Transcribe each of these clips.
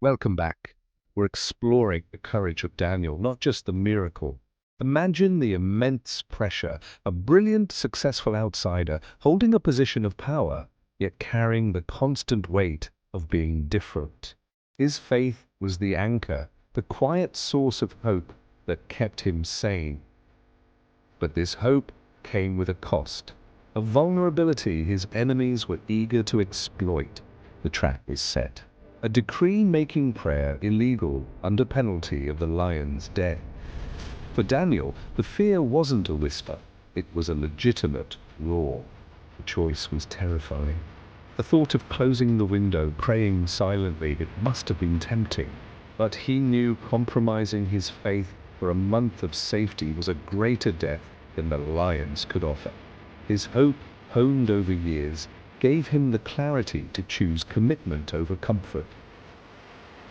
Welcome back. We're exploring the courage of Daniel, not just the miracle. Imagine the immense pressure, a brilliant, successful outsider holding a position of power, yet carrying the constant weight of being different. His faith was the anchor, the quiet source of hope that kept him sane. But this hope came with a cost, a vulnerability his enemies were eager to exploit. The trap is set. A decree making prayer illegal under penalty of the lion's den. For Daniel, the fear wasn't a whisper, it was a legitimate roar. The choice was terrifying. The thought of closing the window, praying silently, it must have been tempting. But he knew compromising his faith for a month of safety was a greater death than the lions could offer. His hope, honed over years, gave him the clarity to choose commitment over comfort.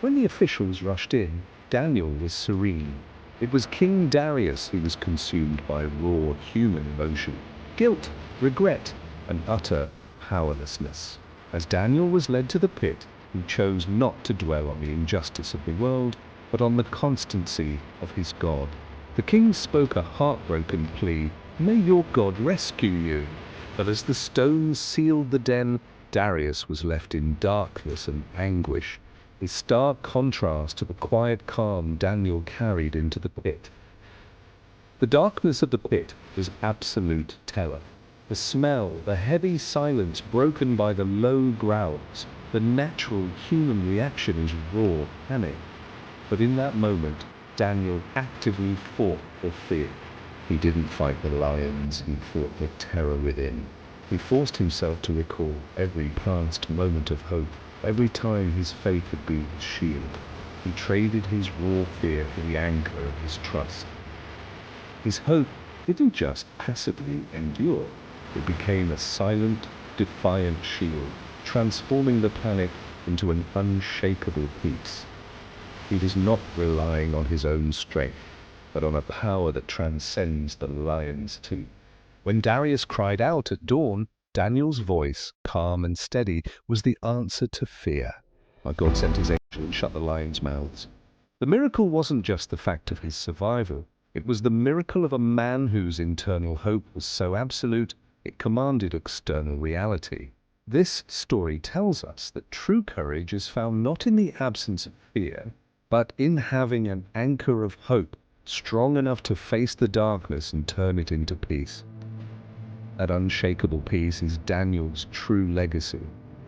When the officials rushed in, Daniel was serene. It was King Darius who was consumed by raw human emotion, guilt, regret, and utter powerlessness. As Daniel was led to the pit, he chose not to dwell on the injustice of the world, but on the constancy of his God. The king spoke a heartbroken plea, "May your God rescue you." But as the stones sealed the den, Darius was left in darkness and anguish, a stark contrast to the quiet calm Daniel carried into the pit. The darkness of the pit was absolute terror. The smell, the heavy silence broken by the low growls, the natural human reaction is raw panic. But in that moment, Daniel actively fought for fear. He didn't fight the lions, he fought the terror within. He forced himself to recall every past moment of hope, every time his faith had been his shield. He traded his raw fear for the anchor of his trust. His hope didn't just passively endure, it became a silent, defiant shield, transforming the panic into an unshakable peace. He was not relying on his own strength, but on a power that transcends the lion's tooth. When Darius cried out at dawn, Daniel's voice, calm and steady, was the answer to fear. Our God sent his angel and shut the lions' mouths. The miracle wasn't just the fact of his survival. It was the miracle of a man whose internal hope was so absolute it commanded external reality. This story tells us that true courage is found not in the absence of fear, but in having an anchor of hope strong enough to face the darkness and turn it into peace. That unshakable peace is Daniel's true legacy.